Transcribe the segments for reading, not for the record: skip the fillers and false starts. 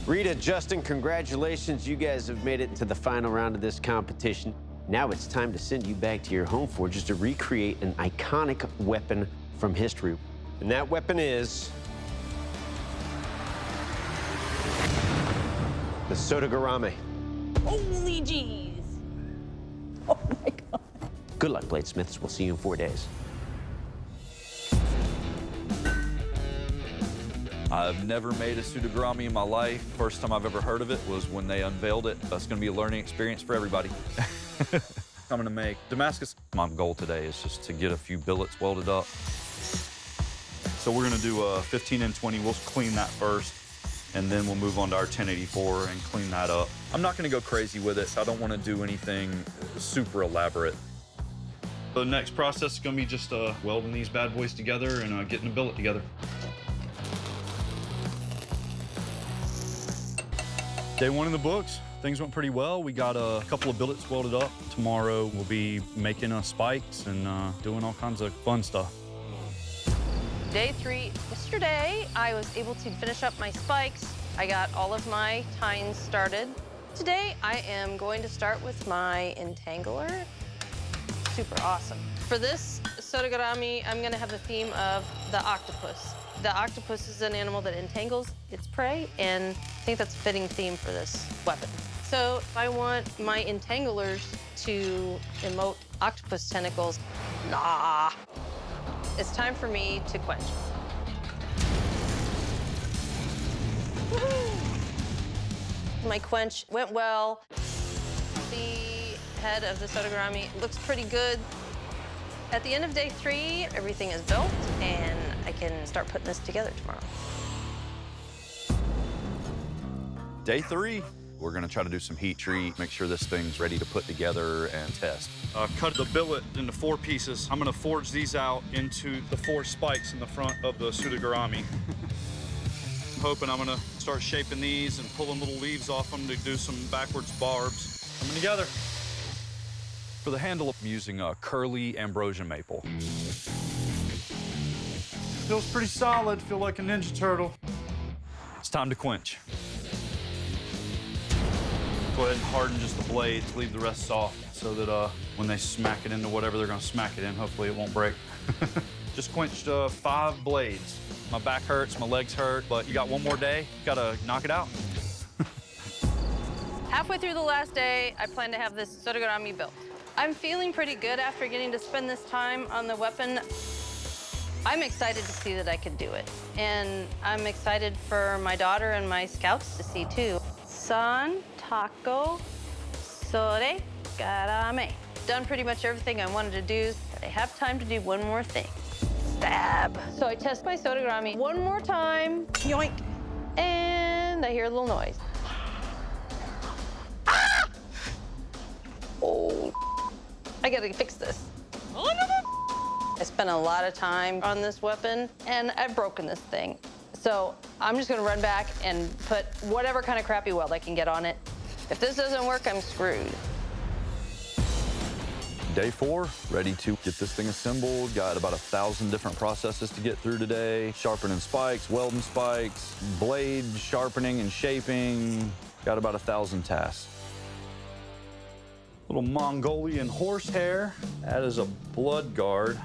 Rita, Justin, congratulations. You guys have made it into the final round of this competition. Now it's time to send you back to your home forges to recreate an iconic weapon from history. And that weapon is the Sodegarami. Holy jeez. Oh my God. Good luck, bladesmiths. We'll see you in 4 days. I've never made a Sodegarami in my life. First time I've ever heard of it was when they unveiled it. That's gonna be a learning experience for everybody. I'm gonna make Damascus. My goal today is just to get a few billets welded up. So we're gonna do a 15 and 20. We'll clean that first, and then we'll move on to our 1084 and clean that up. I'm not gonna go crazy with it. I don't wanna do anything super elaborate. The next process is gonna be just welding these bad boys together and getting a billet together. Day one in the books. Things went pretty well. We got a couple of billets welded up. Tomorrow we'll be making spikes and doing all kinds of fun stuff. Day 3. Yesterday, I was able to finish up my spikes. I got all of my tines started. Today, I am going to start with my entangler. Super awesome. For this Sodegarami, I'm gonna have the theme of the octopus. The octopus is an animal that entangles its prey, and I think that's a fitting theme for this weapon. So I want my entanglers to emote octopus tentacles. Nah. It's time for me to quench. My quench went well. The head of the Sodegarami looks pretty good. At the end of day 3, everything is built, and I can start putting this together tomorrow. Day 3, we're gonna try to do some heat treat, make sure this thing's ready to put together and test. I've cut the billet into 4 pieces. I'm gonna forge these out into the 4 spikes in the front of the Sodegarami. I'm hoping I'm gonna start shaping these and pulling little leaves off them to do some backwards barbs. Coming together. For the handle, I'm using a curly ambrosia maple. Feels pretty solid, feel like a Ninja Turtle. It's time to quench. Go ahead and harden just the blades, leave the rest soft so that when they smack it into whatever they're gonna smack it in, hopefully it won't break. Just quenched 5 blades. My back hurts, my legs hurt, but you got one more day, gotta knock it out. Halfway through the last day, I plan to have this Sodegarami built. I'm feeling pretty good after getting to spend this time on the weapon. I'm excited to see that I can do it. And I'm excited for my daughter and my scouts to see too. San Taco Sodegarami. Done pretty much everything I wanted to do, but I have time to do one more thing. Stab. So I test my Sodegarami one more time, yoink, and I hear a little noise. Ah! Oh, I gotta fix this. I spent a lot of time on this weapon, and I've broken this thing. So I'm just gonna run back and put whatever kind of crappy weld I can get on it. If this doesn't work, I'm screwed. Day 4, ready to get this thing assembled. Got about 1,000 different processes to get through today. Sharpening spikes, welding spikes, blade sharpening and shaping. Got about 1,000 tasks. Little Mongolian horsehair. That is a blood guard.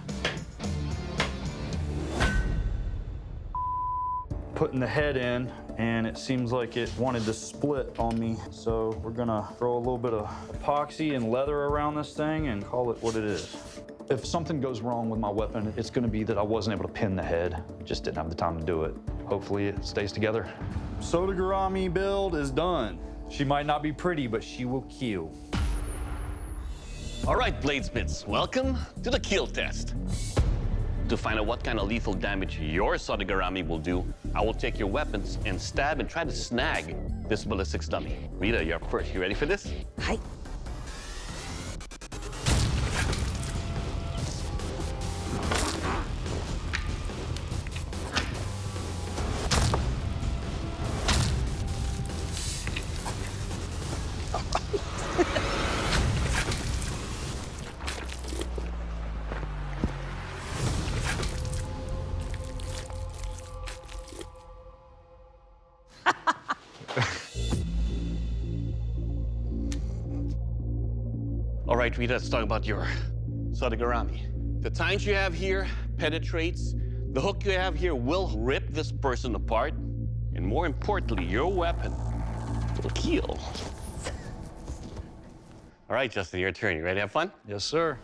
Putting the head in, and it seems like it wanted to split on me. So we're gonna throw a little bit of epoxy and leather around this thing and call it what it is. If something goes wrong with my weapon, it's gonna be that I wasn't able to pin the head. Just didn't have the time to do it. Hopefully it stays together. Sodegarami build is done. She might not be pretty, but she will kill. All right, bladesmiths, welcome to the kill test. To find out what kind of lethal damage your Sodegarami will do, I will take your weapons and stab and try to snag this ballistics dummy. Rita, you're up first. You ready for this? Hi. All right, Rita, let's talk about your Sodegarami. The tines you have here penetrates. The hook you have here will rip this person apart. And more importantly, your weapon will kill. All right, Justin, your turn. You ready to have fun? Yes, sir.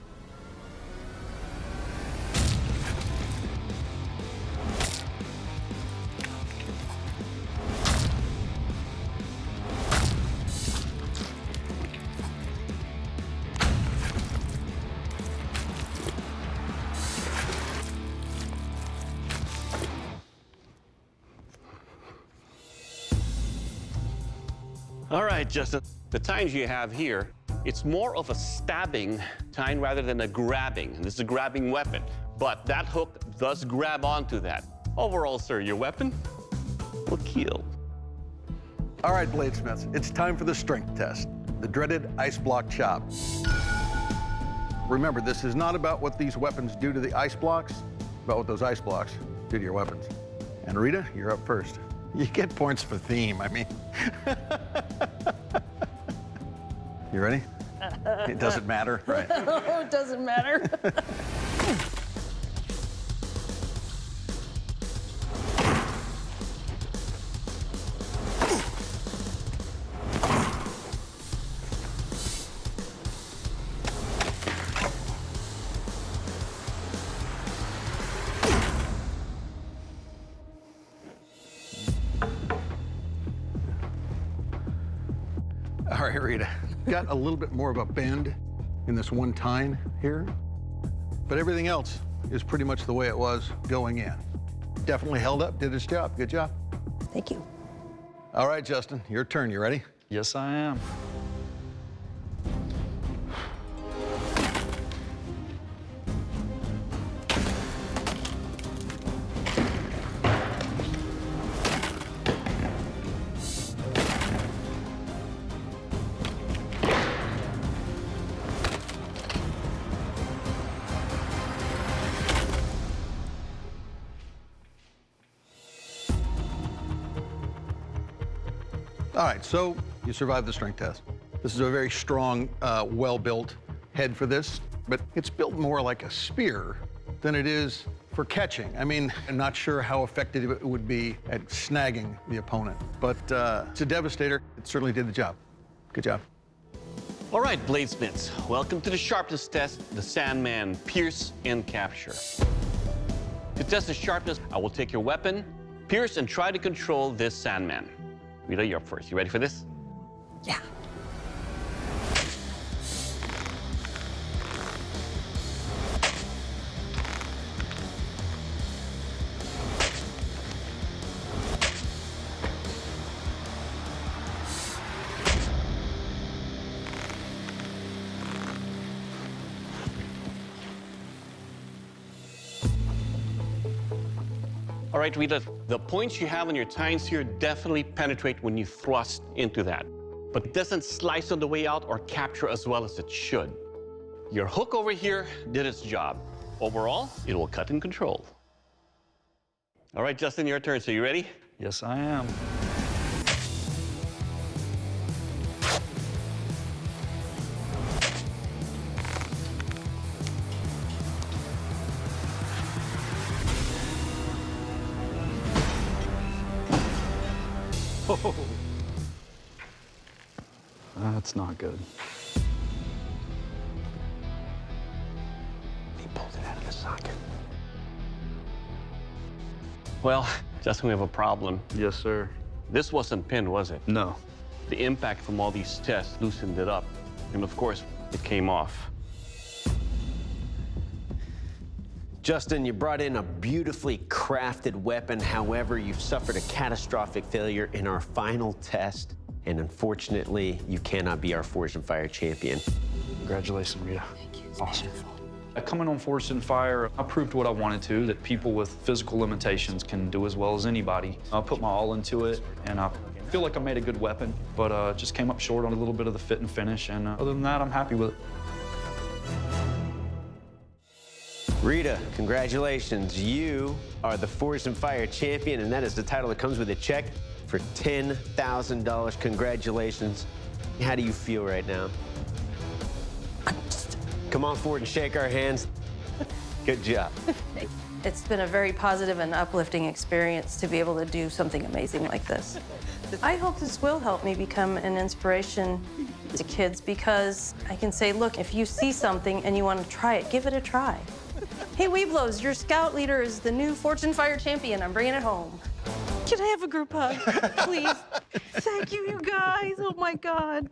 All right, Justin. The tines you have here, it's more of a stabbing tine rather than a grabbing. This is a grabbing weapon, but that hook does grab onto that. Overall, sir, your weapon will kill. All right, bladesmiths, it's time for the strength test, the dreaded ice block chop. Remember, this is not about what these weapons do to the ice blocks, about what those ice blocks do to your weapons. And Rita, you're up first. You get points for theme, I mean. You ready? It doesn't matter, right? Oh, it doesn't matter. All right, Rita. Got a little bit more of a bend in this one tine here, but everything else is pretty much the way it was going in. Definitely held up, did its job. Good job. Thank you. All right, Justin, your turn. You ready? Yes, I am. All right, so you survived the strength test. This is a very strong, well-built head for this, but it's built more like a spear than it is for catching. I mean, I'm not sure how effective it would be at snagging the opponent, but it's a devastator. It certainly did the job. Good job. All right, bladesmiths, welcome to the Sharpness Test, the Sandman pierce and capture. To test the sharpness, I will take your weapon, pierce, and try to control this Sandman. Rita, you're up first. You ready for this? Yeah. All right, Rita, the points you have on your tines here definitely penetrate when you thrust into that, but it doesn't slice on the way out or capture as well as it should. Your hook over here did its job. Overall, it will cut and control. All right, Justin, your turn. So you ready? Yes, I am. Oh. That's not good. He pulled it out of the socket. Well, Justin, we have a problem. Yes, sir. This wasn't pinned, was it? No. The impact from all these tests loosened it up. And of course, it came off. Justin, you brought in a beautifully crafted weapon. However, you've suffered a catastrophic failure in our final test. And unfortunately, you cannot be our Forged and Fire champion. Congratulations, Rita. Awesome. Coming on Forged and Fire, I proved what I wanted to, that people with physical limitations can do as well as anybody. I put my all into it, and I feel like I made a good weapon, but just came up short on a little bit of the fit and finish, and other than that, I'm happy with it. Rita, congratulations. You are the Forged and Fire champion, and that is the title that comes with a check for $10,000. Congratulations. How do you feel right now? I'm come on forward and shake our hands. Good job. It's been a very positive and uplifting experience to be able to do something amazing like this. I hope this will help me become an inspiration to kids because I can say, look, if you see something and you want to try it, give it a try. Hey, Weeblos, your scout leader is the new Fortune Fire champion. I'm bringing it home. Can I have a group hug, please? Thank you, you guys. Oh, my God.